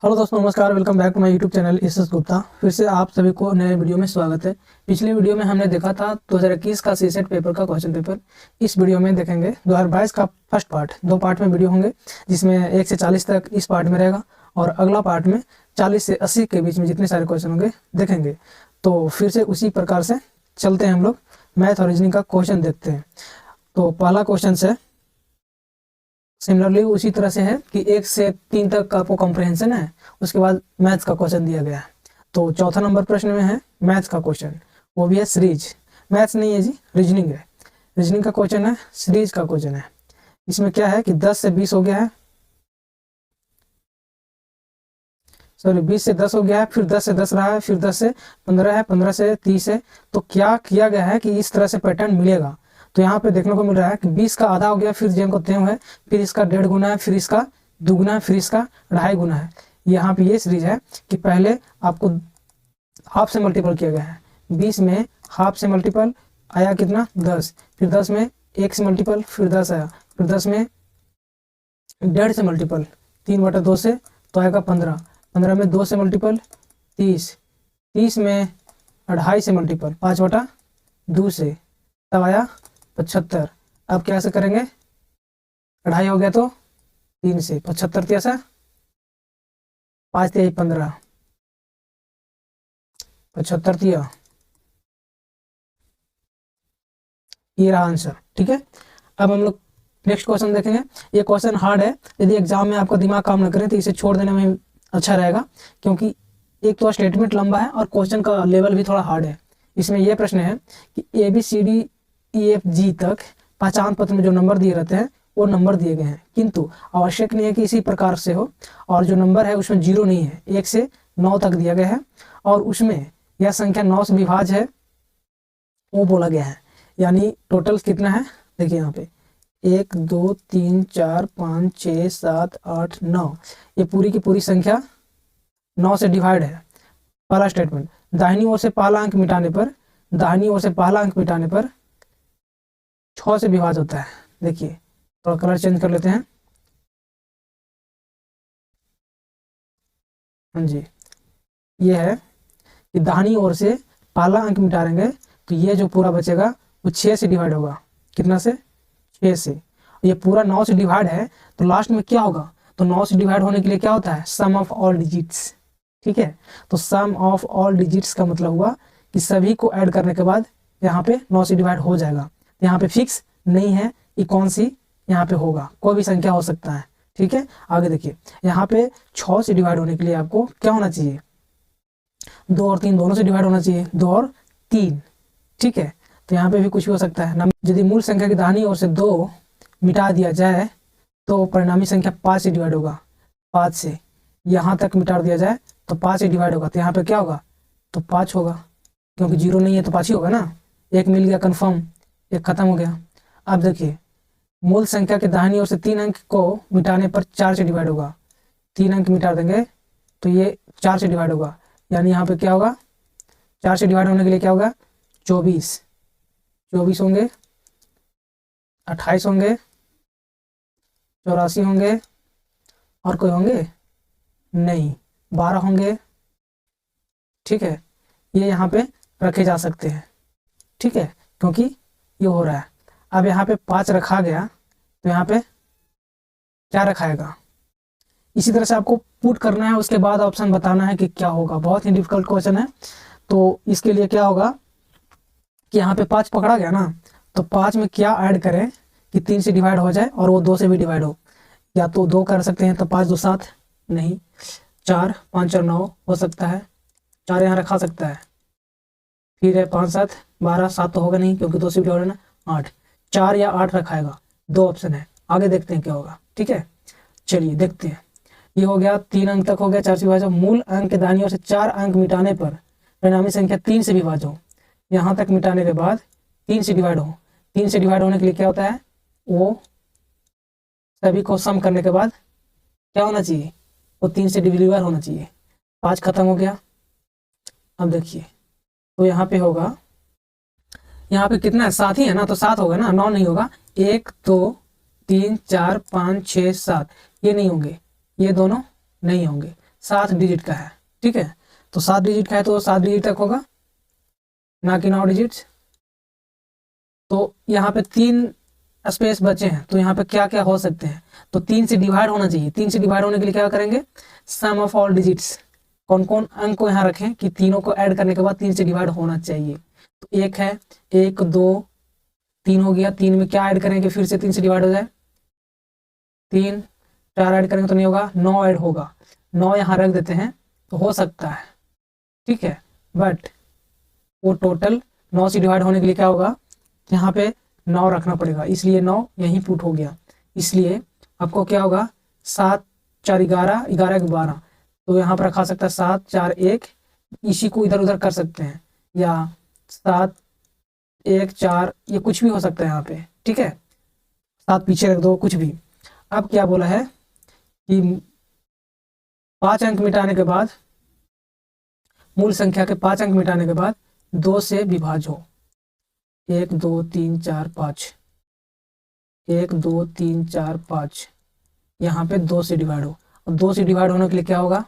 Hello दोस्तों, नमस्कार। Welcome back to my YouTube channel S Gupta. फिर से आप सभी को नए वीडियो में स्वागत है। पिछले वीडियो में हमने देखा था 2021 का सीसेट पेपर का क्वेश्चन पेपर। इस वीडियो में देखेंगे 2022 का फर्स्ट पार्ट। दो पार्ट में वीडियो होंगे, जिसमें 1 से 40 तक इस पार्ट में रहेगा और अगला पार्ट में 40 से 80 के बीच में जितने सारे क्वेश्चन होंगे देखेंगे। तो फिर से उसी प्रकार से चलते हैं, हम लोग मैथ और रीजनिंग का क्वेश्चन देखते हैं। तो पहला क्वेश्चन से सिमिलरली उसी तरह से है कि 1 से 3 तक आपको कॉम्प्रहेंशन है, उसके बाद मैथ्स का क्वेश्चन दिया गया है। तो चौथा नंबर प्रश्न में है मैथ्स का क्वेश्चन, वो भी है सीरीज। मैथ्स नहीं है जी, रीजनिंग है। रीजनिंग का क्वेश्चन है, सीरीज का क्वेश्चन है। इसमें क्या है कि 10 से 20 हो गया है, सॉरी 20 से 10 हो गया है, फिर 10 से 10 रहा है, फिर 10 से 15 है, 15 से 30 है। तो क्या किया गया है कि इस तरह से पैटर्न मिलेगा। तो यहाँ पे देखने को मिल रहा है कि 20 का आधा हो गया, फिर जेम को त्यों है, फिर इसका 1.5 गुना है, फिर इसका दुगुना है, फिर इसका 2.5 गुना है। यहाँ पे ये सीरीज है कि पहले आपको हाफ से मल्टीपल किया गया है। 20 में हाफ से मल्टीपल आया कितना, 10। फिर 10 में 1 से मल्टीपल, फिर 10 आया। फिर 10 में 1.5 से मल्टीपल, 3/2 से तो आएगा 15। 15 में 2 से मल्टीपल 30। 30 में 2.5 से मल्टीपल 5/2 से तब आया 75। अब क्या से करेंगे, 2.5 हो गया तो 3 से 75 तिया 5 तिया 15, 75 तिया, ये रहा आंसर। ठीक है, अब हम लोग नेक्स्ट क्वेश्चन देखेंगे। ये क्वेश्चन हार्ड है, यदि एग्जाम में आपका दिमाग काम न करे तो इसे छोड़ देने में अच्छा रहेगा, क्योंकि एक तो स्टेटमेंट लंबा है और क्वेश्चन का लेवल भी थोड़ा हार्ड है। इसमें यह प्रश्न है कि ABCDEFG तक पहचान पत्र में जो नंबर दिए रहते हैं वो नंबर दिए गए हैं, किंतु आवश्यक नहीं है कि इसी प्रकार से हो, और जो नंबर है उसमें 0 नहीं है, 1 से 9 तक दिया गया है, और उसमें यह संख्या 9 से विभाज्य है वो बोला गया है। यानी टोटल कितना है, देखिए यहाँ पे 1 2 3 4 5 6 7 8 9, ये पूरी की पूरी संख्या 9 से डिवाइड है। पहला स्टेटमेंट, दाहिनी ओर से पहला अंक मिटाने पर, दाहिनी ओर से पहला अंक मिटाने पर 6 से विभाज्य होता है। देखिए थोड़ा कलर चेंज कर लेते हैं। हाँ जी, ये है कि दाहिनी ओर से पहला अंक मिटाएंगे तो ये जो पूरा बचेगा वो 6 से डिवाइड होगा। कितना से, 6 से। ये पूरा 9 से डिवाइड है तो लास्ट में क्या होगा, तो 9 से डिवाइड होने के लिए क्या होता है, सम ऑफ ऑल डिजिट्स। ठीक है, तो सम ऑफ ऑल डिजिट्स का मतलब हुआ कि सभी को ऐड करने के बाद यहाँ पे 9 से डिवाइड हो जाएगा। यहाँ पे फिक्स नहीं है कि कौन सी यहाँ पे होगा, कोई भी संख्या हो सकता है। ठीक है, आगे देखिए, यहाँ पे 6 से डिवाइड होने के लिए आपको क्या होना चाहिए, 2 और 3 दोनों से डिवाइड होना चाहिए, 2 और 3। ठीक है, तो यहाँ पे भी कुछ भी हो सकता है। यदि मूल संख्या की दाहिनी ओर से 2 मिटा दिया जाए तो परिणामी संख्या 5 से डिवाइड होगा। 5 से यहाँ तक मिटा दिया जाए तो 5 से डिवाइड होगा, तो यहाँ पे क्या होगा, तो 5 होगा, क्योंकि 0 नहीं है तो 5 ही होगा ना। एक मिल गया कन्फर्म, एक खत्म हो गया। अब देखिए, मूल संख्या के दाहिनी ओर से 3 अंक को मिटाने पर 4 से डिवाइड होगा। 3 अंक मिटा देंगे तो ये 4 से डिवाइड होगा, यानी यहाँ पे क्या होगा, 4 से डिवाइड होने के लिए क्या होगा, 24 होंगे, 28 होंगे, 84 होंगे, और कोई होंगे नहीं, 12 होंगे। ठीक है, ये यहाँ पे रखे जा सकते हैं। ठीक है, क्योंकि ये हो रहा है। अब यहाँ पे 5 रखा गया तो यहाँ पे क्या रखाएगा, इसी तरह से आपको पुट करना है, उसके बाद ऑप्शन बताना है कि क्या होगा। बहुत ही डिफिकल्ट क्वेश्चन है। तो इसके लिए क्या होगा कि यहाँ पे 5 पकड़ा गया ना, तो 5 में क्या ऐड करें कि 3 से डिवाइड हो जाए और वो 2 से भी डिवाइड हो। या तो 2 कर सकते हैं तो 5 2 7, नहीं 4 5 और 9 हो सकता है, 4 यहाँ रखा सकता है। फिर है 5 7 12, 7 तो होगा नहीं क्योंकि 2 से भी डिवाइड है ना, 8, 4 या 8 रखाएगा। 2 ऑप्शन है, आगे देखते हैं क्या होगा। ठीक है, चलिए देखते हैं। ये हो गया, 3 अंक तक हो गया 4 से विभाज्य। मूल अंक के दाहिनी ओर से 4 अंक मिटाने पर परिणामी संख्या 3 से विभाज्य हो। यहाँ तक मिटाने के बाद 3 से डिवाइड हो। 3 से डिवाइड होने के लिए क्या होता है, वो सभी को सम करने के बाद क्या होना चाहिए, वो 3 से डिविजिबल होना चाहिए। 5 खत्म हो गया। अब देखिए, तो यहाँ पे होगा, यहाँ पे कितना है, 7 ही है ना, तो 7 होगा ना, 9 नहीं होगा। 1 2 3 4 5 6 7 ये नहीं होंगे, ये दोनों नहीं होंगे, 7 डिजिट का है, ठीक है। तो 7 डिजिट का है तो 7 डिजिट तक होगा, ना कि 9 डिजिट। तो यहाँ पे 3 स्पेस बचे हैं, तो यहाँ पे क्या क्या हो सकते हैं, तो 3 से डिवाइड होना चाहिए। 3 से डिवाइड होने के लिए क्या करेंगे, सम ऑफ ऑल डिजिट्स, कौन कौन अंक को यहाँ रखें कि तीनों को ऐड करने के बाद 3 से डिवाइड होना चाहिए। तो 1 है, 1 2 3 हो गया, 3 में क्या ऐड करेंगे फिर से 3 से डिवाइड हो जाए, 3 4 ऐड करेंगे तो नहीं होगा, 9 ऐड होगा, 9 यहाँ रख देते हैं तो हो सकता है, ठीक है। बट वो टोटल 9 से डिवाइड होने के लिए क्या होगा, यहाँ पे 9 रखना पड़ेगा, इसलिए 9 यहीं पुट हो गया। इसलिए आपको क्या होगा, 7 4 11, 11 के 12, तो यहाँ पर रखा सकता है 7 4 1, इसी को इधर उधर कर सकते हैं, या 7 1 4, ये कुछ भी हो सकता है यहाँ पे, ठीक है। 7 पीछे रख दो, कुछ भी। अब क्या बोला है कि 5 अंक मिटाने के बाद, मूल संख्या के 5 अंक मिटाने के बाद 2 से विभाज्य हो। 1 2 3 4 5, 1 2 3 4 5, यहाँ पे 2 से डिवाइड हो। और 2 से डिवाइड होने के लिए क्या होगा,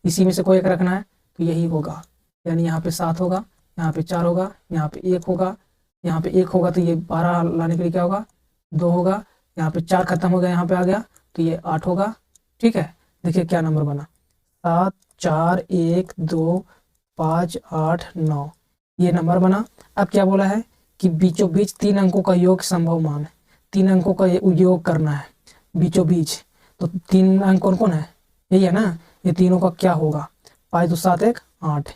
इसी में से कोई एक रखना है, तो यही होगा, यानी यहाँ पे 7 होगा, यहाँ पे 4 होगा, यहाँ पे 1 होगा, यहाँ पे 1 होगा, तो ये 12 लाने के लिए क्या होगा, 2 होगा, यहाँ पे 4 खत्म हो गया, यहाँ पे आ गया, तो ये 8 होगा, ठीक है। देखिए क्या नंबर बना, 7 4 1 2 5 8 9, ये नंबर बना। अब क्या बोला है कि बीचों बीच 3 अंकों का योग संभव मान है, 3 अंकों का योग करना है बीचों बीच। तो 3 अंक कौन कौन है, यही है ना, ये तीनों का क्या होगा, 5 2 7 1 8,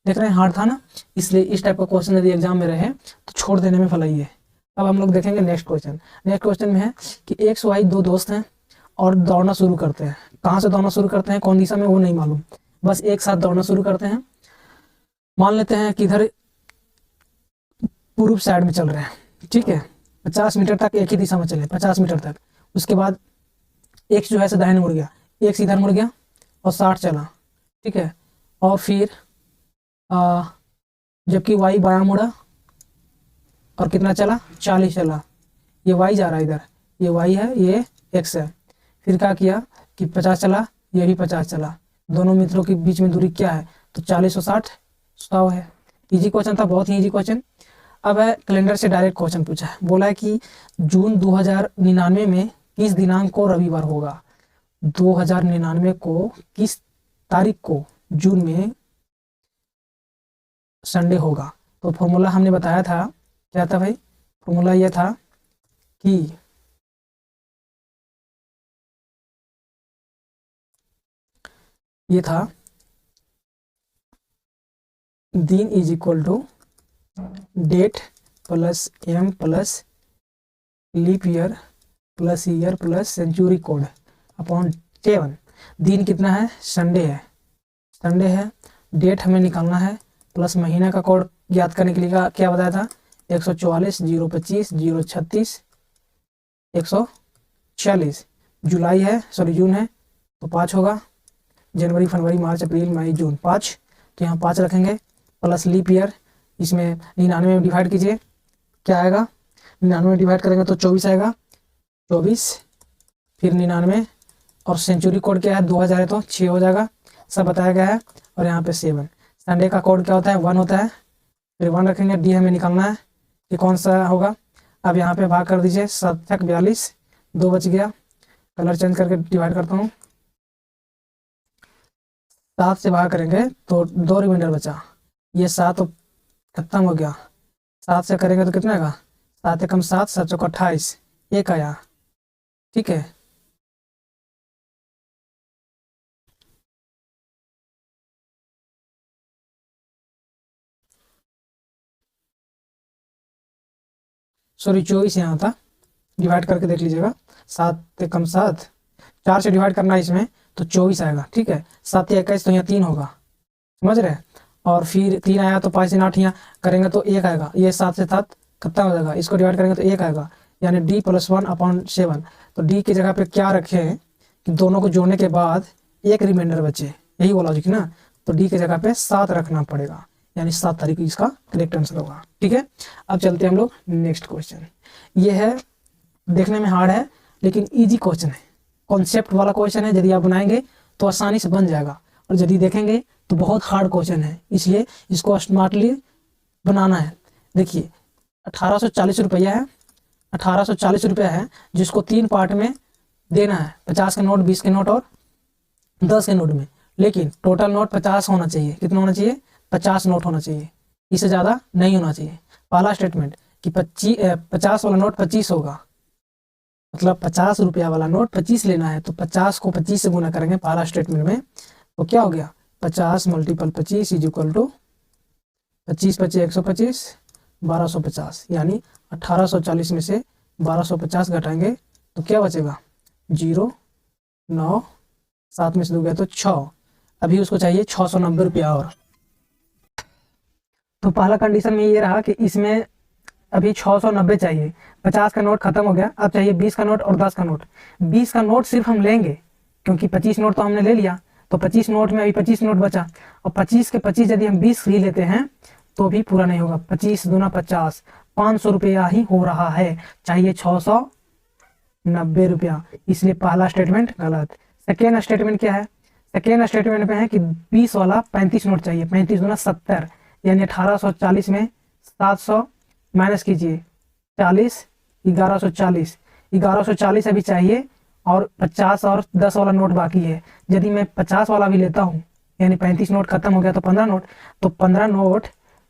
देख रहे हैं हार्ड था ना, इसलिए इस टाइप का क्वेश्चन यदि एग्जाम में रहे तो छोड़ देने में भलाई है। अब हम लोग देखेंगे नेक्स्ट क्वेश्चन। नेक्स्ट क्वेश्चन में है कि एक्स वाई 2 दोस्त हैं और दौड़ना शुरू करते हैं। कहाँ से दौड़ना शुरू करते हैं, कौन दिशा में, वो नहीं मालूम, बस एक साथ दौड़ना शुरू करते हैं। मान लेते हैं कि इधर पूर्व साइड में चल रहे हैं, ठीक है, 50 मीटर तक एक ही दिशा में चले, 50 मीटर तक। उसके बाद एक जो है से दाहिने मुड़ गया, एक से इधर मुड़ गया और 60 चला, ठीक है। और फिर जबकि वाई बायां मुड़ा और कितना चला, 40 चला, ये वाई जा रहा है इधर, ये वाई है, ये एक्स है। फिर क्या किया कि 50 चला, ये भी 50 चला, दोनों मित्रों के बीच में दूरी क्या है, तो 40 और 60 100 है। इजी क्वेश्चन था, बहुत ही इजी क्वेश्चन। अब है कैलेंडर से डायरेक्ट क्वेश्चन पूछा है, बोला है कि जून 2099 में किस दिनांक को रविवार होगा। 2099 को किस तारीख को जून में संडे होगा। तो फॉर्मूला हमने बताया था, क्या था भाई, फॉर्मूला यह था कि ये था दिन is equal to date plus M plus leap year plus year plus century code upon 7। दिन कितना है, संडे है, संडे है। डेट हमें निकालना है, प्लस महीना का कोड ज्ञात करने के लिए क्या बताया था, 144 025 036 140। जुलाई है, सॉरी जून है, तो 5 होगा, जनवरी फरवरी मार्च अप्रैल मई जून 5, तो यहाँ 5 रखेंगे। प्लस लीप ईयर, इसमें 99 में डिवाइड कीजिए, क्या आएगा, 99 में डिवाइड करेंगे तो 24 आएगा, 24 फिर 99, और सेंचुरी कोड क्या है 2000 है तो 6 हो जाएगा, सब बताया गया है। और यहाँ पे 7। संडे का कोड क्या होता है, 1 होता है, फिर 1 रखेंगे। डी हमें निकालना है कि कौन सा होगा। अब यहाँ पे भाग कर दीजिए, 7 तक 42, 2 बच गया, कलर चेंज करके डिवाइड करता हूँ। 7 से भाग करेंगे तो 2 रिमाइंडर बचा, ये 7 खत्म हो गया। 7 से करेंगे तो कितना आएगा, 7 एकम 7, 7 चौका 28, 1 आया, ठीक है। सॉरी 24 यहाँ था, डिवाइड करके देख लीजिएगा, 7 एकम 7, 4 से डिवाइड करना है इसमें तो 24 आएगा, ठीक है। 7 या 21 तो यहाँ 3 होगा, समझ रहे हैं। और फिर 3 आया तो 5 से 8 यहाँ करेंगे तो 1 आएगा, ये 7 से 7 खत्म हो जाएगा, इसको डिवाइड करेंगे तो 1 आएगा, यानी d + 1 अपॉन 7। तो d की जगह पे क्या रखें कि दोनों को जोड़ने के बाद एक रिमाइंडर बचे, यही वो लॉजिक ना। तो d की जगह पे 7 रखना पड़ेगा, यानी 7 तारीख इसका करेक्ट आंसर होगा, ठीक है। अब चलते हैं हम लोग नेक्स्ट क्वेश्चन। ये है, देखने में हार्ड है लेकिन ईजी क्वेश्चन है, कॉन्सेप्ट वाला क्वेश्चन है, यदि आप बनाएंगे तो आसानी से बन जाएगा। और यदि देखेंगे तो बहुत हार्ड क्वेश्चन है, इसलिए इसको स्मार्टली बनाना है। देखिए 1840 रुपया है, 1840 रुपया है, जिसको 3 पार्ट में देना है, 50 के नोट, 20 के नोट और 10 के नोट में। लेकिन टोटल नोट 50 होना चाहिए। कितना होना चाहिए? 50 नोट होना चाहिए, इससे ज़्यादा नहीं होना चाहिए। पहला स्टेटमेंट कि 50 वाला नोट 25 होगा, मतलब 50 रुपया वाला नोट 25 लेना है, तो 50 को 25 से गुना करेंगे पहला स्टेटमेंट में, तो क्या हो गया? 50 मल्टीपल 25 इज इक्वल टू 25 25 125 1250, यानी 1840 में से 1250 घटाएंगे तो क्या बचेगा? 0 9 7 में से 2 गया तो 6। अभी उसको चाहिए 690 रुपया और। तो पहला कंडीशन में ये रहा कि इसमें अभी 690 चाहिए, 50 का नोट खत्म हो गया, अब चाहिए 20 का नोट और 10 का नोट। 20 का नोट सिर्फ हम लेंगे क्योंकि 25 नोट तो हमने ले लिया, तो 25 नोट में अभी 25 नोट बचा, और 25 के 25 यदि हम 20 ही लेते हैं तो भी पूरा नहीं होगा। 25 दूना 50, 500 रुपया ही हो रहा है, चाहिए 690 रुपया, इसलिए पहला स्टेटमेंट गलत। सेकेंड स्टेटमेंट क्या है? सेकेंड स्टेटमेंट में है कि 20 वाला 35 नोट चाहिए, 35 दूना 70, यानी 1840 में 700 माइनस कीजिए 40, 1140, 1140 अभी चाहिए, और 50 और 10 वाला नोट बाकी है। यदि मैं 50 वाला भी लेता हूँ, यानी 35 नोट खत्म हो गया तो 15 नोट, तो 15 नोट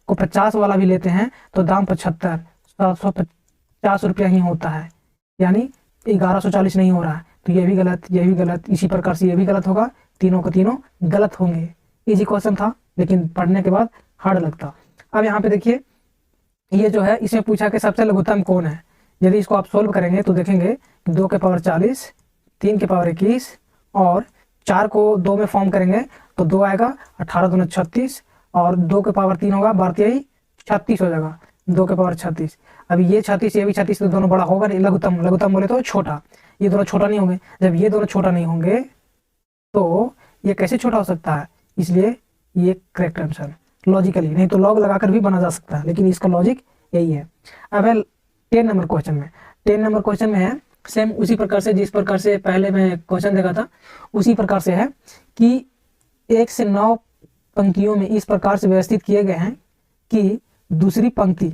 को 50 वाला भी लेते हैं तो दाम 75, 750 रुपया ही होता है, यानी 1140 नहीं हो रहा है। तो ये भी गलत, ये भी गलत, इसी प्रकार से ये भी गलत होगा, तीनों के तीनों गलत होंगे। इजी क्वेश्चन था लेकिन पढ़ने के बाद हार्ड लगता। अब यहाँ पे देखिए, ये जो है इसमें पूछा कि सबसे लघुत्तम कौन है। यदि इसको आप सोल्व करेंगे तो देखेंगे कि 2 के पावर 40, 3 के पावर 21 और 4 को 2 में फॉर्म करेंगे तो 2 आएगा, 18 दूना 36, और 2 के पावर 3 होगा, 12 36 हो जाएगा, 2 के पावर 36। अभी ये 36 ये भी 36, तो दोनों बड़ा होगा नहीं, लघुत्तम, लघुत्तम बोले तो छोटा, ये दोनों छोटा नहीं होंगे। जब ये दोनों छोटा नहीं होंगे तो ये कैसे छोटा हो सकता है? इसलिए ये करेक्ट आंसर लॉजिकली, नहीं तो लॉग लगाकर भी बना जा सकता है, लेकिन इसका लॉजिक यही है। अब है 10 नंबर क्वेश्चन में। 10 नंबर क्वेश्चन में है सेम उसी प्रकार से जिस प्रकार से पहले मैं क्वेश्चन देखा था, उसी प्रकार से है कि 1 से 9 पंक्तियों में इस प्रकार से व्यवस्थित किए गए हैं कि दूसरी पंक्ति,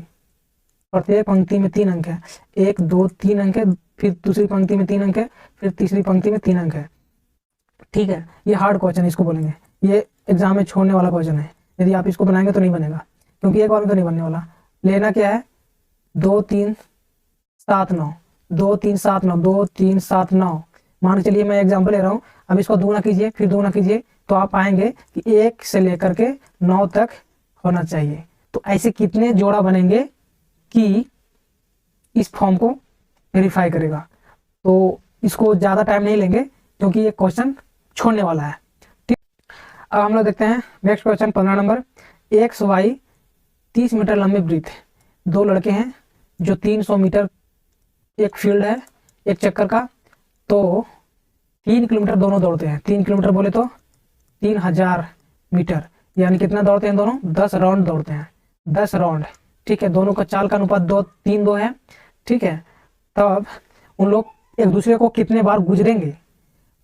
प्रत्येक पंक्ति में 3 अंक है, 1 2 3 अंक है, फिर दूसरी पंक्ति में 3 अंक है, फिर तीसरी पंक्ति में 3 अंक है। ठीक है, ये हार्ड क्वेश्चन इसको बोलेंगे, ये एग्जाम में छोड़ने वाला क्वेश्चन है। यदि आप इसको बनाएंगे तो नहीं बनेगा, क्योंकि एक बार में तो नहीं बनने वाला। लेना क्या है? 2 3 7 9, 2 3 7 9, 2 3 7 9। मान के चलिए मैं एग्जाम्पल ले रहा हूँ, अब इसको दूना कीजिए, फिर दूना कीजिए, तो आप पाएंगे कि 1 से लेकर के 9 तक होना चाहिए। तो ऐसे कितने जोड़ा बनेंगे कि इस फॉर्म को वेरीफाई करेगा? तो इसको ज़्यादा टाइम नहीं लेंगे क्योंकि ये क्वेश्चन छोड़ने वाला है। ठीक, अब हम लोग देखते हैं next question 15 number. X Y 30 metre लंबे वृत्त, 2 लड़के हैं जो 300 मीटर एक फील्ड है एक चक्कर का, तो 3 किलोमीटर दोनों दौड़ते हैं। 3 किलोमीटर बोले तो 3000 मीटर, यानी कितना दौड़ते हैं दोनों? 10 राउंड दौड़ते हैं, 10 राउंड। ठीक है, दोनों का चाल का अनुपात 2 3 2 है। ठीक है, तब उन लोग एक दूसरे को कितने बार गुजरेंगे?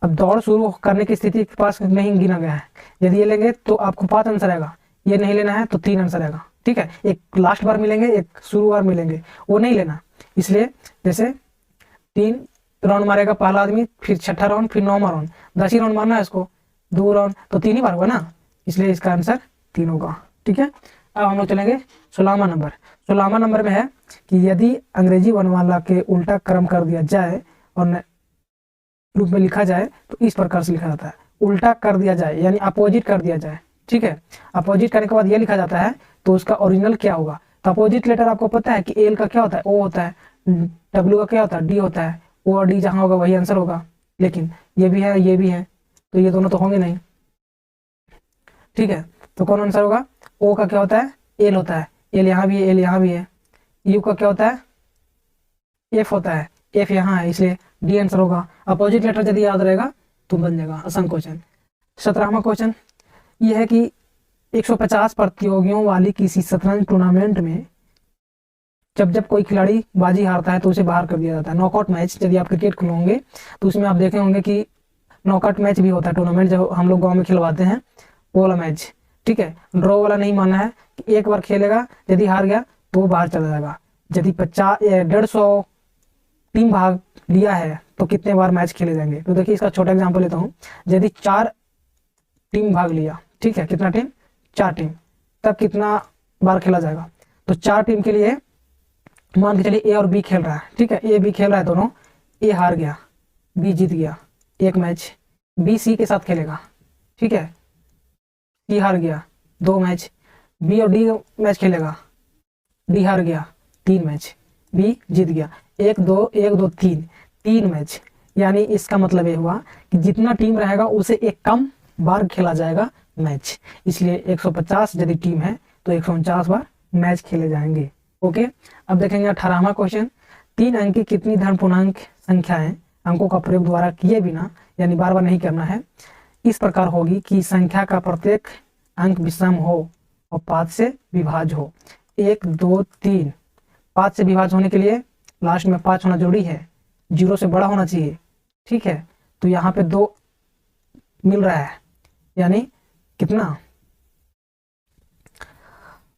अब दौड़ शुरू करने की स्थिति के पास नहीं गिना गया है। यदि ये लेंगे तो आपको 5 आंसर आएगा, ये नहीं लेना है तो 3 आंसर आएगा। ठीक है, एक लास्ट बार मिलेंगे, एक शुरू बार मिलेंगे, वो नहीं लेना। इसलिए जैसे 3 राउंड मारेगा पहला आदमी, फिर 6ठा राउंड, फिर 9वां राउंड, 10 ही राउंड मारना है इसको, 2 राउंड तो 3 ही बार होगा ना, इसलिए इसका आंसर 3 होगा। ठीक है, अब हम लोग चलेंगे 16वां नंबर। 16वां नंबर में है कि यदि अंग्रेजी वर्णमाला के उल्टा क्रम कर दिया जाए और रूप में लिखा जाए तो इस प्रकार से लिखा जाता है। उल्टा कर दिया जाए यानी अपोजिट कर दिया जाए। ठीक है, अपोजिट करने के बाद ये लिखा जाता है तो उसका ओरिजिनल क्या होगा? तो अपोजिट लेटर आपको पता है कि एल का क्या होता है? ओ होता है, डब्ल्यू का क्या होता है? डी होता है। ओ और डी जहां होगा वही आंसर होगा, लेकिन ये भी है ये भी है, तो ये दोनों तो होंगे नहीं। ठीक है, तो कौन आंसर होगा? ओ का क्या होता है? एल होता है, एल यहाँ भी है, एल यहाँ भी है। यू का क्या होता है? एफ होता है, एफ यहाँ है, इसलिए डी आंसर होगा। अपोजिट लेटर यदि याद रहेगा तो बन जाएगा। आसान क्वेश्चन। 17वां क्वेश्चन ये है कि 150 प्रतियोगियों वाली किसी शतरंज टूर्नामेंट में जब जब कोई खिलाड़ी बाजी हारता है तो उसे बाहर कर दिया जाता है। नॉकआउट मैच, यदि आप क्रिकेट खेलोगे तो उसमें आप देखे होंगे कि नॉकआउट मैच भी होता है, टूर्नामेंट जो हम लोग गांव में खिलवाते हैं वो वाला मैच, ठीक है। ड्रॉ वाला नहीं मानना है कि एक बार खेलेगा, यदि हार गया तो वो बाहर चला जाएगा। यदि 150 टीम भाग लिया है तो कितने बार मैच खेले जाएंगे? तो देखिए इसका छोटा एग्जांपल लेता हूँ। यदि 4 टीम भाग लिया, ठीक है, कितना टीम? 4 टीम, तब कितना बार खेला जाएगा? तो 4 टीम के लिए मान के चलिए ए और बी खेल रहा है, ठीक है, ए बी खेल रहा है दोनों, ए हार गया, बी जीत गया एक मैच, बी सी के साथ खेलेगा, ठीक है, सी हार गया 2 मैच, बी और डी मैच खेलेगा, डी हार गया 3 मैच, बी जीत गया 1 2 1 2 3 मैच। यानी इसका मतलब ये हुआ कि जितना टीम रहेगा उसे एक कम बार खेला जाएगा मैच, इसलिए 150 यदि टीम है तो 149 बार मैच खेले जाएंगे। ओके, अब देखेंगे 18वां क्वेश्चन। 3 अंक की कितनी धन पूर्णांक संख्याएं अंकों का प्रयोग द्वारा किए बिना, यानी बार बार नहीं करना है, इस प्रकार होगी कि संख्या का प्रत्येक अंक विषम हो और 5 से विभाज्य हो। 1 2 3, 5 से विभाज्य होने के लिए लास्ट में 5 होना जरूरी है, 0 से बड़ा होना चाहिए, ठीक है। तो यहाँ पे 2 मिल रहा है, यानी कितना?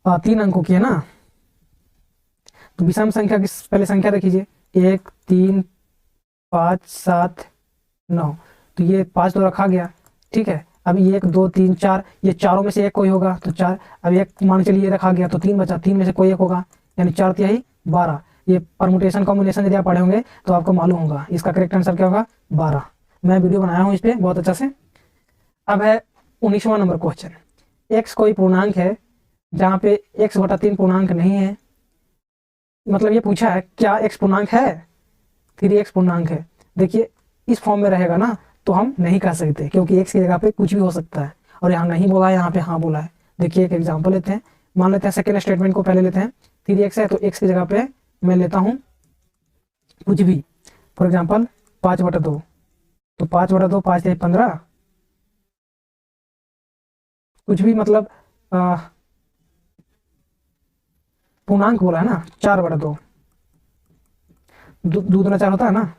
3 अंकों की है ना। तो विषम संख्या की पहले संख्या देख लीजिए, 1 3 5 7 9, तो ये 5 तो रखा गया, ठीक है। अब 1 2 3 4, ये चारों में से एक कोई होगा तो 4, अब एक मान चलिए ये रखा गया तो 3 बचा, 3 में से कोई एक होगा, यानी 4 तिहाई 12। ये परमुटेशन कॉम्बिनेशन यदि आप पढ़े होंगे तो आपको मालूम होगा, इसका करेक्ट आंसर क्या होगा? 12। मैं वीडियो बनाया हूँ इस पर बहुत अच्छा से। अब है 19वां नंबर क्वेश्चन। x कोई पूर्णांक है जहाँ पे x/3 पूर्णांक नहीं है, मतलब ये पूछा है क्या x पूर्णांक है? 3x पूर्णांक है। देखिए इस फॉर्म में रहेगा ना तो हम नहीं कह सकते, क्योंकि x की जगह पे कुछ भी हो सकता है, और यहाँ नहीं बोला है, यहाँ पे हाँ बोला है। देखिए एक एग्जांपल लेते हैं, मान लेते हैं सेकेंड स्टेटमेंट को पहले लेते हैं, 3x है तो x की जगह पे मैं लेता हूँ कुछ भी, फॉर एग्जाम्पल 5/2, तो 5/2 5 से 15, कुछ भी, मतलब पूर्णांक बोला है ना, 4/2, दूना 4 होता है ना,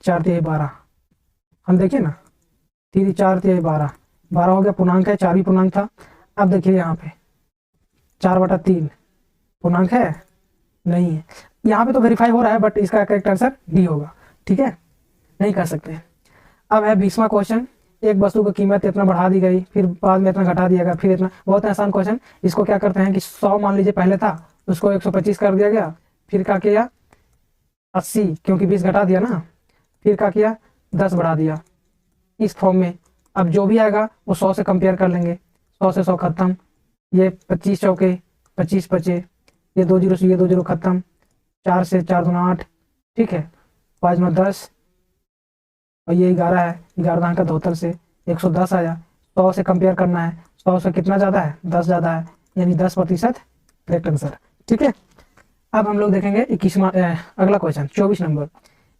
4 तिहाई 12, हम देखिए ना 3 4 तिहाई 12, 12 हो गया, पूर्णांक है, 4 भी पूर्णांक था। अब देखिए यहाँ पे 4/3 पूर्णांक है? नहीं है। यहाँ पे तो वेरीफाई हो रहा है, बट इसका करेक्ट आंसर डी होगा, ठीक है, नहीं कर सकते। अब है 20वां क्वेश्चन। एक वस्तु की कीमत इतना बढ़ा दी गई, फिर बाद में इतना घटा दिया गया, फिर इतना। बहुत आसान क्वेश्चन। इसको क्या करते हैं कि 100 मान लीजिए पहले था, उसको 125 कर दिया गया, फिर क्या किया 80, क्योंकि 20 घटा दिया ना, फिर क्या किया 10 बढ़ा दिया, इस फॉर्म में। अब जो भी आएगा वो 100 से कंपेयर कर लेंगे, 100 से 100 खत्म, ये 25 चौके 25 बचे, ये 2 0 से ये 2 0 खत्म, 4 से 4 दूना 8, ठीक है, 5 9 10, और ये 11 है, 11 का 72 से 110 आया। 100 से कंपेयर करना है, 100 से कितना ज़्यादा है? 10 ज़्यादा है, यानी 10% करेक्ट आंसर, ठीक है। अब हम लोग देखेंगे 21वां अगला क्वेश्चन 24 नंबर।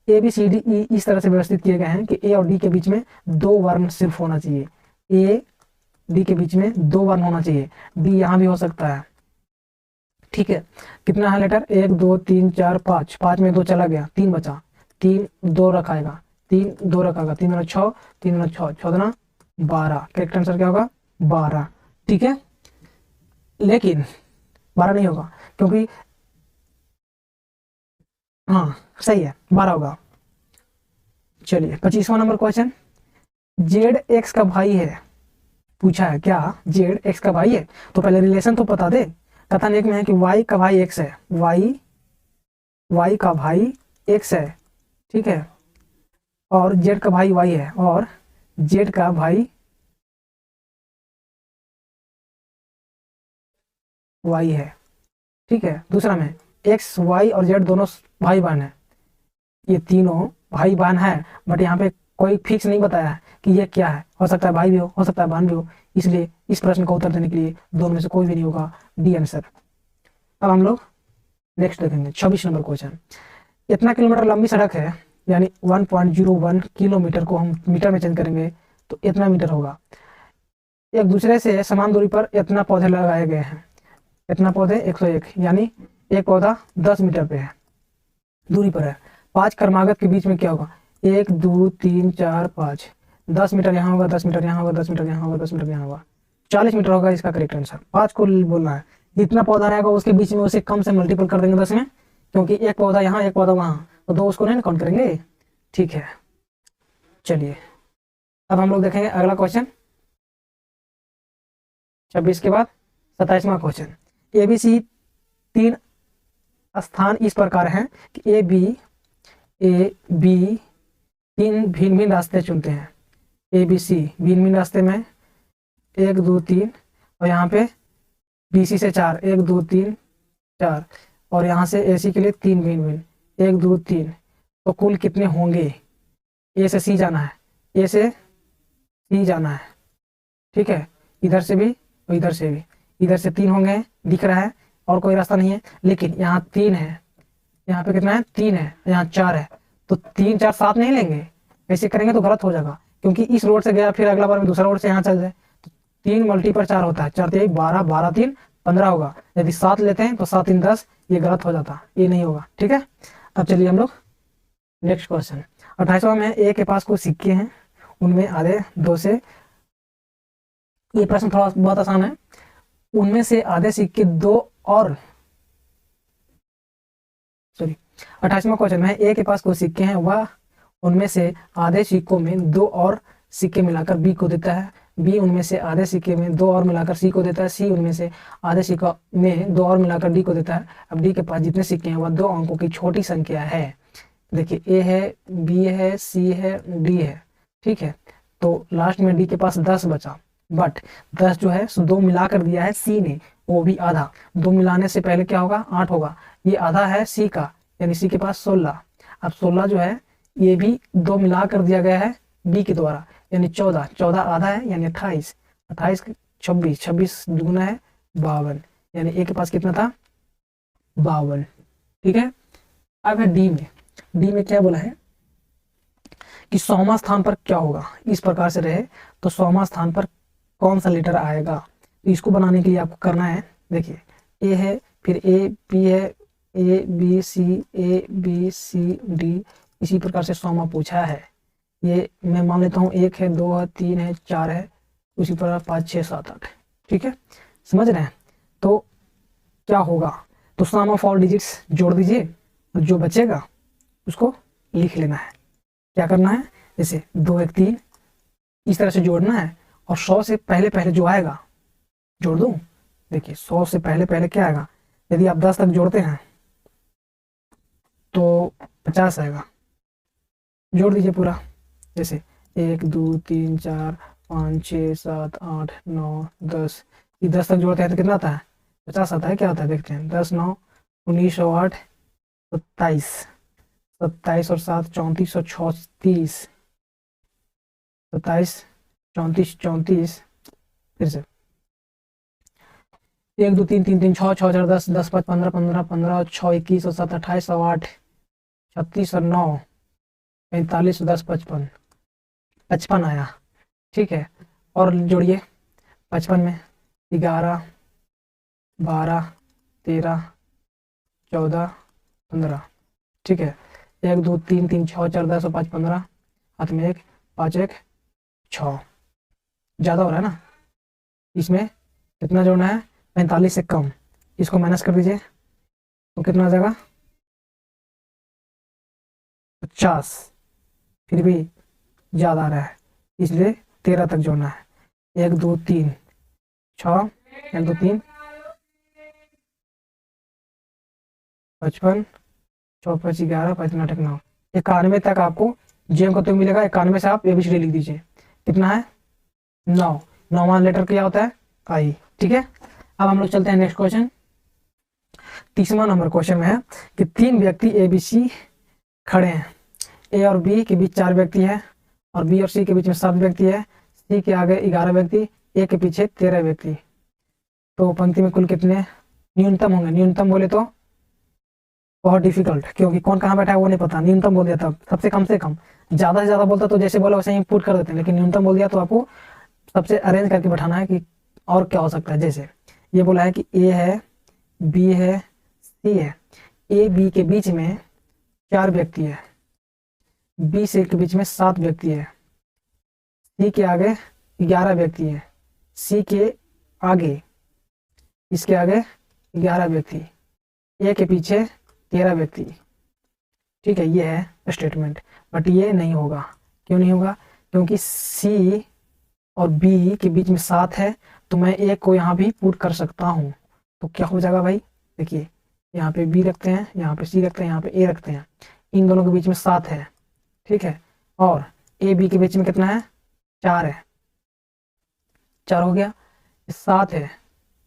ABCDE इस तरह से व्यवस्थित किए गए हैं कि A और D के बीच में 2 वर्ण सिर्फ होना चाहिए। A D के बीच में 2 वर्ण होना चाहिए, D यहाँ भी हो सकता है, ठीक है। कितना है लेटर? 1 2 3 4 5, 5 में 2 चला गया, 3 बचा, 3 2 रखाएगा, 3 2 रखाएगा, 3 दूना 6, 3 दूना 6, 6 दूना 12, करेक्ट आंसर क्या होगा? 12, ठीक है। लेकिन 12 नहीं होगा, क्योंकि हाँ सही है 12 होगा। चलिए 25वां नंबर क्वेश्चन। जेड एक्स का भाई है, पूछा है क्या जेड एक्स का भाई है? तो पहले रिलेशन तो बता दे। कथन एक में है कि वाई का भाई एक्स है, वाई का भाई एक्स है, ठीक है, और जेड का भाई वाई है, और जेड का भाई वाई है, ठीक है। दूसरा में एक्स वाई और जेड दोनों भाई बहन है, ये तीनों भाई बहन है, बट यहाँ पे कोई फिक्स नहीं बताया है कि ये क्या है, हो सकता है भाई भी हो सकता है बहन भी हो, इसलिए इस प्रश्न का उत्तर देने के लिए दोनों में से कोई भी नहीं होगा, डी आंसर। अब हम लोग नेक्स्ट देखेंगे 26 नंबर क्वेश्चन। इतना किलोमीटर लंबी सड़क है, यानी 1.01 किलोमीटर को हम मीटर में चेंज करेंगे तो इतना मीटर होगा। एक दूसरे से समान दूरी पर इतना पौधे लगाए गए हैं, इतना पौधे 101, यानी एक पौधा 10 मीटर पे है दूरी पर है। 5 क्रमागत के बीच में क्या होगा? 1 2 3 4 5, 10 मीटर यहाँ होगा, 10 मीटर यहाँ होगा, 10 मीटर यहाँ होगा, 10 मीटर यहाँ होगा, 40 मीटर होगा इसका करेक्ट आंसर। 5 को बोलना है, जितना पौधा रहेगा उसके बीच में उसे कम से मल्टीपल कर देंगे 10 में, क्योंकि एक पौधा यहाँ एक पौधा वहाँ, तो 2 उसको नहीं काउंट करेंगे। ठीक है, चलिए अब हम लोग देखेंगे अगला क्वेश्चन 26 के बाद 27वां क्वेश्चन। ABC 3 स्थान इस प्रकार हैं कि ए बी 3 भिन्न भिन्न रास्ते चुनते हैं। ABC भिन्न भिन्न रास्ते में 1 2 3, और यहाँ पे BC से 4, 1 2 3 4, और यहाँ से AC के लिए 3 भिन्न भिन्न, 1 2 3, तो कुल कितने होंगे? ए से सी जाना है, ए से सी जाना है, ठीक है, इधर से भी और इधर से भी, इधर से 3 होंगे दिख रहा है, और कोई रास्ता नहीं है, लेकिन यहाँ 3 है, यहाँ पे कितना है 3 है, यहाँ 4 है, तो 3 4 साथ नहीं लेंगे, ऐसे करेंगे तो गलत हो जाएगा, क्योंकि इस रोड से गया फिर अगला बार में दूसरा रोड से यहाँ चल जाए, तो 3 मल्टीपल 4 होता है, 4 3 12, 12 3 15 होगा, यदि 7 लेते हैं तो 7 3 10, ये गलत हो जाता, ये नहीं होगा। ठीक है, अब चलिए हम लोग नेक्स्ट क्वेश्चन 28वां में ए के पास कुछ सिक्के हैं, उनमें आधे 2 से, ये प्रश्न थोड़ा बहुत आसान है, उनमें से आधे सिक्के 2 और 28वां क्वेश्चन में ए के पास कुछ सिक्के हैं, वह उनमें से आधे सिक्कों में 2 और सिक्के मिलाकर बी को देता है, बी उनमें से आधे सिक्के में 2 और मिलाकर सी को देता है, सी उनमें से आधे सिक्कों में 2 और मिलाकर डी को देता है। अब डी के पास जितने सिक्के हैं वह 2 अंकों की छोटी संख्या है। देखिए ए है, बी है, सी है, डी है, ठीक है, तो लास्ट में डी के पास 10 बचा, बट 10 जो है 2 मिला कर दिया है सी ने, वो भी आधा, 2 मिलाने से पहले क्या होगा 8 होगा, ये आधा है सी का, यानी सी के पास 16। अब 16 जो है ये भी 2 मिला कर दिया गया है बी के द्वारा, यानी 14, 14 आधा है यानी 28, 28 26, 26 दुगुना है 52, यानी ए के पास कितना था 52। ठीक है, अब है डी में, डी में क्या बोला है कि 100वां स्थान पर क्या होगा, इस प्रकार से रहे तो 100वां स्थान पर कौन सा लेटर आएगा, तो इसको बनाने के लिए आपको करना है, देखिए ए है, फिर ए बी है, ए बी सी डी, इसी प्रकार से 100वां पूछा है, ये मैं मान लेता हूँ 1 है, 2 है, 3 है, 4 है, उसी प्रकार 5 6 7 8, ठीक है, समझ रहे हैं। तो क्या होगा, तो सम ऑफ ऑल डिजिट्स जोड़ दीजिए, और जो बचेगा उसको लिख लेना है। क्या करना है, जैसे 2 1 3 इस तरह से जोड़ना है, और 100 से पहले पहले जो आएगा जोड़ दूं, देखिए 100 से पहले पहले क्या आएगा, यदि आप 10 तक जोड़ते हैं तो 50 आएगा, जोड़ दीजिए पूरा, जैसे 1 2 3 4 5 6 7 8 9 10, ये 10 तक जोड़ते हैं तो कितना आता है 50 आता है, क्या आता है देखते हैं, 10 9 19 और 8 27, 27 और 7 34 और 6 30, 27 34 34, फिर से 1 2 3 3 3 6 6 4 10 10 5 15 15 15 और 6 21 और 7 28 और 8 36 और 9 45 और 10 55, 55 आया। ठीक है, और जोड़िए 55 में 11 12 13 14 15, ठीक है, 1 2 3 3 6 4 10 और 5 15, हाथ में 1 5 1 6, ज़्यादा हो रहा है ना, इसमें कितना जोड़ना है 45 से कम, इसको माइनस कर दीजिए तो कितना आ जाएगा 50, फिर भी ज़्यादा आ रहा है इसलिए 13 तक जोड़ना है, 1 2 3 6, 1 2 3 55 6 5 11 5 9 9, 91 तक आपको जेम का तो मिलेगा, 91 से आप एबीसीडी लिख दीजिए, कितना है 9, 9वां लेटर क्या होता है आई। ठीक है, अब हम लोग चलते हैं नेक्स्ट क्वेश्चन, 30वां नंबर क्वेश्चन में है कि 3 व्यक्ति एबीसी खड़े हैं, ए और बी के बीच 4 व्यक्ति है, और बी और सी के बीच में 7 व्यक्ति है, सी के आगे 11 व्यक्ति, ए के पीछे 13 व्यक्ति, तो पंक्ति में कुल कितने न्यूनतम होंगे, न्यूनतम बोले तो बहुत डिफिकल्ट, क्योंकि कौन कहाँ बैठा है वो नहीं पता, न्यूनतम बोल दिया था, सबसे कम से कम, ज़्यादा से ज़्यादा बोलता तो जैसे बोला वैसे ही पुट कर देते हैं, लेकिन न्यूनतम बोल दिया तो आपको सबसे अरेंज करके बैठाना है कि और क्या हो सकता है, जैसे ये बोला है कि ए है, बी है, सी है, ए बी के बीच में 4 व्यक्ति है, बी से के बीच में 7 व्यक्ति है, सी के आगे 11 व्यक्ति है, सी के आगे, इसके आगे 11 व्यक्ति, ए के पीछे 13 व्यक्ति। ठीक है, ये है स्टेटमेंट, बट ये नहीं होगा। क्यों नहीं होगा? क्योंकि सी और बी के बीच में 7 है, तो मैं ए को यहाँ भी पुट कर सकता हूँ। तो क्या हो जाएगा भाई? देखिए, यहाँ पे बी रखते हैं, यहाँ पे सी रखते हैं, यहाँ पे ए रखते हैं, इन दोनों के बीच में 7 है। ठीक है, और ए बी के बीच में कितना है? 4 है, 4 हो गया। 7 है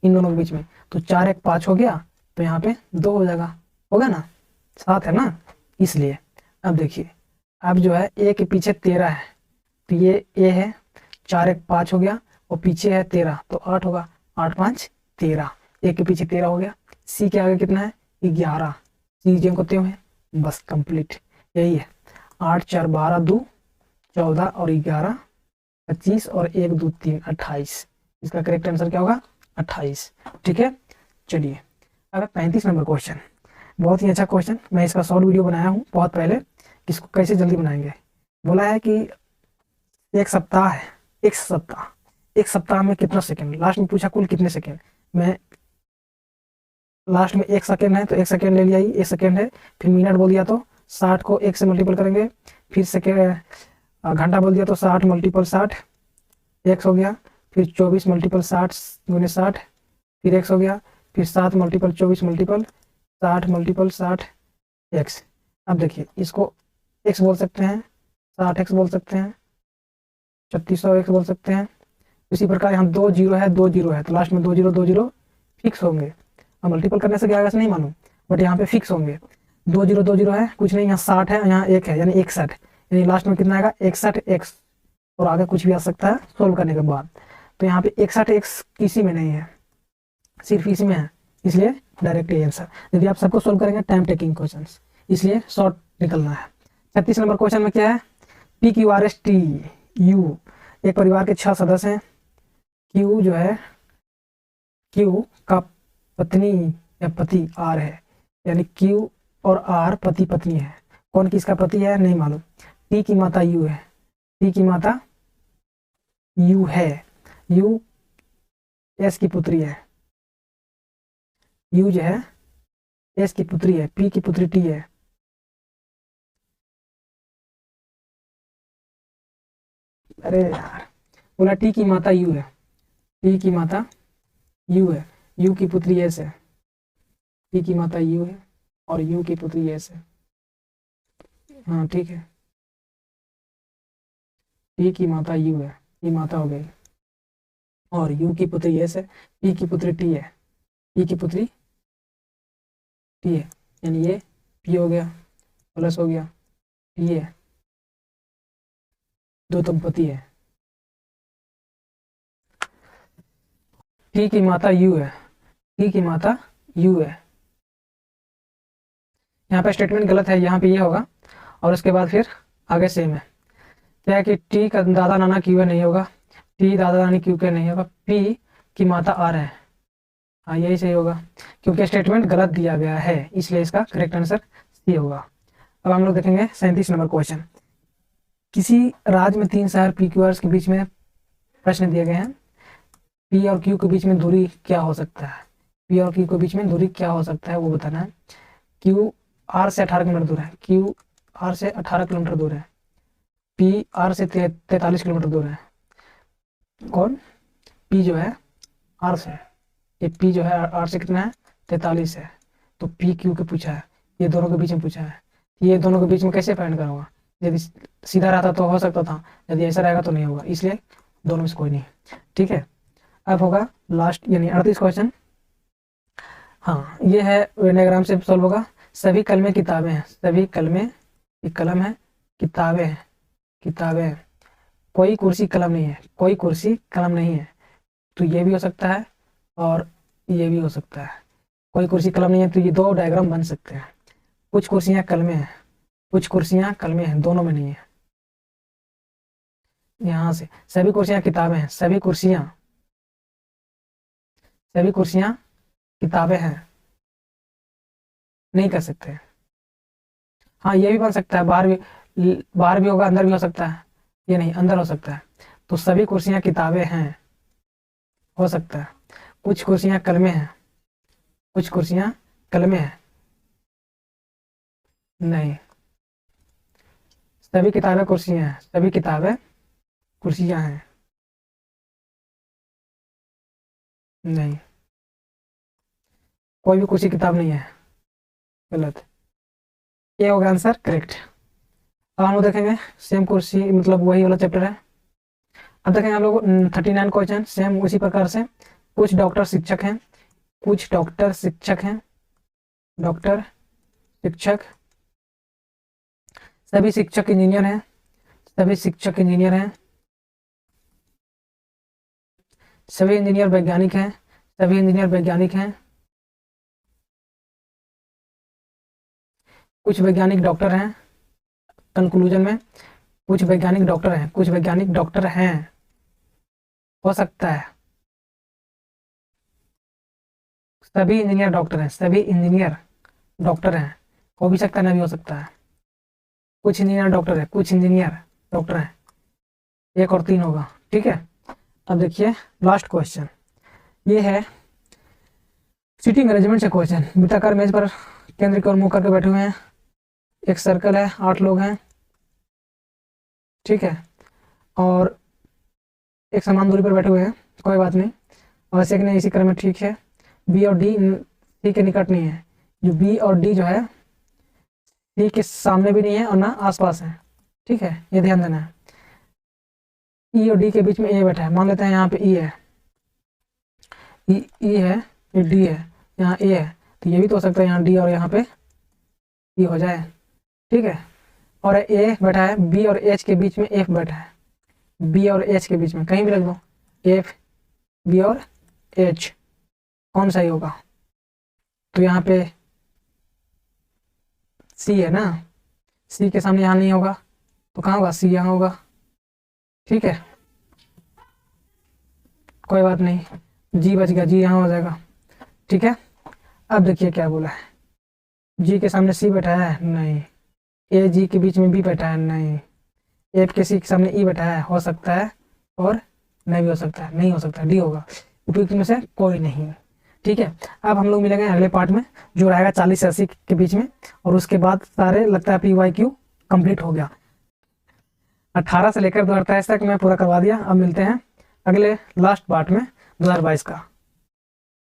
इन दोनों के बीच में, तो 4 1 5 हो गया, तो यहाँ पे 2 हो जाएगा, होगा ना? 7 है ना, इसलिए। अब देखिए, अब जो है ए के पीछे 13 है, तो ये ए है, 4 1 5 हो गया, और पीछे है 13, तो 8 होगा, 8 5 13, ए के पीछे 13 हो गया। सी के आगे कितना है? 11, सी जेम को त्यों है, बस कंप्लीट, यही है। 8 4 12 2 14 और 11 25 और 1 2 3 28, इसका करेक्ट आंसर क्या होगा? 28। ठीक है, चलिए अब 35 नंबर क्वेश्चन, बहुत ही अच्छा क्वेश्चन। मैं इसका शॉर्ट वीडियो बनाया हूँ बहुत पहले, इसको कैसे जल्दी बनाएंगे। बोला है कि एक सप्ताह है, एक सप्ताह में कितना सेकंड, लास्ट में पूछा कुल कितने सेकंड। मैं लास्ट में 1 सेकंड है तो 1 सेकंड ले लिया, 1 सेकंड है, फिर मिनट बोल दिया तो 60 को 1 से मल्टीपल करेंगे, फिर सेकेंड घंटा बोल दिया तो 60 मल्टीपल 60 एक्स हो गया, फिर 24 मल्टीपल 60 गुने 60 फिर एक्स हो गया, फिर 7 मल्टीपल 24 मल्टीपल 60 मल्टीपल 60 एक्स। अब देखिए, इसको एक्स बोल सकते हैं, 60 एक्स बोल सकते हैं, 3600 एक्स बोल सकते हैं। इसी प्रकार यहाँ 2 जीरो है, 2 जीरो है, तो लास्ट में 2 जीरो फिक्स होंगे। अब मल्टीपल करने से क्या आएगा नहीं मालूम, बट यहाँ पे फिक्स होंगे। 2 जीरो है, कुछ नहीं, यहाँ 60 है, यहाँ 1 है, यानी 61, यानी लास्ट में कितना आएगा? 61 एक्स, और आगे कुछ भी आ सकता है सोल्व करने के बाद। तो यहाँ पे 61 एक्स किसी में नहीं है, सिर्फ इसी में है, इसलिए डायरेक्ट आंसर। यदि आप सबको सोल्व करेंगे टाइम टेकिंग क्वेश्चन, इसलिए शॉर्ट निकलना है। 36 नंबर क्वेश्चन में क्या है? P Q R S T U, एक परिवार के 6 सदस्य हैं। क्यू जो है, क्यू का पत्नी या पति आर है, यानी क्यू और आर पति पत्नी है। कौन किसका पति है नहीं मालूम। टी की माता यू है, टी की माता यू है, यू एस की पुत्री है, यू जो है एस की पुत्री है, पी की पुत्री टी है। अरे यार, बोला टी की माता यू है, टी की माता यू है, यू की पुत्री एस है, टी की माता यू है और यू की पुत्री एस है। हाँ ठीक है, टी की माता यू है, ये माता हो गई, और यू की पुत्री एस है, पी की पुत्री टी है, पी की पुत्री टी है, यानी ये पी हो गया प्लस हो गया टी है, दो दंपति है। टी की माता यू है, टी की माता यू है। यहाँ पे स्टेटमेंट गलत है, यहाँ पे ये होगा, और उसके बाद फिर आगे सेम है। क्या है कि टी का दादा नाना क्यू है, नहीं होगा, टी दादा नानी क्यू के नहीं होगा, पी की माता आर है, हाँ यही सही होगा, क्योंकि स्टेटमेंट गलत दिया गया है, इसलिए इसका करेक्ट आंसर सी होगा। अब हम लोग देखेंगे 37 नंबर क्वेश्चन। किसी राज्य में 3 शहर पी क्यू आर के बीच में प्रश्न दिए गए हैं। पी और क्यू के बीच में दूरी क्या हो सकता है, पी और क्यू के बीच में दूरी क्या हो सकता है वो बताना है। क्यू आर से 18 किलोमीटर दूर है, क्यू आर से 18 किलोमीटर दूर है, पी आर से 43 किलोमीटर दूर है। कौन? पी जो है आर से, ये पी जो है आर से कितना है 43 है, तो पी क्यू के पूछा है, ये दोनों के बीच में पूछा है, ये दोनों के बीच में कैसे फाइंड करूँगा। यदि सीधा रहता तो हो सकता था, यदि ऐसा रहेगा तो नहीं होगा, इसलिए दोनों में से कोई नहीं। ठीक है, अब होगा लास्ट यानी 38 क्वेश्चन। हाँ ये है वेनेग्राम से सॉल्व होगा। सभी कलमें किताबें हैं, सभी कलमें, एक कलम है, किताबें हैं, किताबें हैं, कोई कुर्सी कलम नहीं है, कोई कुर्सी कलम नहीं है, तो ये भी हो सकता है और ये भी हो सकता है। कोई कुर्सी कलम नहीं है, तो ये दो डायग्राम बन सकते हैं। कुछ कुर्सियां कलमें हैं, कुछ कुर्सियां कलमें हैं, दोनों में नहीं है। यहाँ से सभी कुर्सियां किताबें हैं, सभी कुर्सियां किताबें हैं, नहीं कर सकते। हाँ ये भी बन सकता है, बाहर भी बाहर भी होगा, अंदर भी हो सकता है, ये नहीं अंदर हो सकता है। तो सभी कुर्सियां किताबें हैं, हो सकता है। कुछ कुर्सियां कलमें हैं, कुछ कुर्सियां कलमें हैं, नहीं। सभी किताबें कुर्सियां हैं, सभी किताबें कुर्सियां हैं, नहीं। कोई भी कुर्सी किताब नहीं है, गलत। ये होगा आंसर करेक्ट। अब हम लोग देखेंगे सेम कुर्सी, मतलब वही वाला चैप्टर है। अब देखेंगे हम लोग 39 क्वेश्चन सेम उसी प्रकार से। कुछ डॉक्टर शिक्षक हैं, कुछ डॉक्टर शिक्षक हैं, डॉक्टर शिक्षक, सभी शिक्षक इंजीनियर हैं, सभी शिक्षक इंजीनियर हैं, सभी इंजीनियर वैज्ञानिक हैं, सभी इंजीनियर वैज्ञानिक हैं, कुछ वैज्ञानिक डॉक्टर हैं। कंक्लूजन में कुछ वैज्ञानिक डॉक्टर हैं, कुछ वैज्ञानिक डॉक्टर हैं, हो सकता है। सभी इंजीनियर डॉक्टर हैं, सभी इंजीनियर डॉक्टर हैं, हो भी सकता है, नहीं भी हो सकता है। कुछ इंजीनियर डॉक्टर है, कुछ इंजीनियर डॉक्टर हैं, एक और तीन होगा, ठीक है। अब देखिए लास्ट क्वेश्चन, ये है सीटिंग अरेंजमेंट से क्वेश्चन। वृत्ताकार मेज पर केंद्र की ओर मुंह करके बैठे हुए हैं, एक सर्कल है, 8 लोग हैं, ठीक है, और एक समान दूरी पर बैठे हुए हैं, कोई बात नहीं, और सेकंड इसी क्रम में, ठीक है। बी और डी सी के निकट नहीं है, जो बी और डी जो है सी के सामने भी नहीं है और ना आसपास है, ठीक है, ये ध्यान देना है। ई और डी के बीच में ए बैठा है, मान लेते हैं यहाँ पे ई है, ई है, ये डी है, यहाँ ए है, तो ये भी तो हो सकता है यहाँ डी और यहाँ पे ई हो जाए, ठीक है। और ए बैठा है, बी और एच के बीच में एफ बैठा है, बी और एच के बीच में कहीं भी रख दो, एफ बी और एच, कौन सा ही होगा? तो यहाँ पे सी है ना, सी के सामने यहाँ नहीं होगा, तो कहाँ होगा? सी यहाँ होगा, ठीक है, कोई बात नहीं, जी बच गया, जी यहाँ हो जाएगा, ठीक है। अब देखिए क्या बोला है, जी के सामने सी बैठा है, नहीं। ए जी के बीच में बी बैठा है, नहीं। एफ के सी के सामने ई बैठा है, हो सकता है, और नहीं भी हो सकता है, नहीं हो सकता, डी होगा, उपयुक्त में से कोई नहीं, ठीक है। अब हम लोग मिलेंगे अगले पार्ट में, जो रहेगा 40 से 80 के बीच में, और उसके बाद सारे लगता है PYQ कंप्लीट हो गया। 18 से लेकर 2028 तक मैं पूरा करवा दिया। अब मिलते हैं अगले लास्ट पार्ट में 2022 का।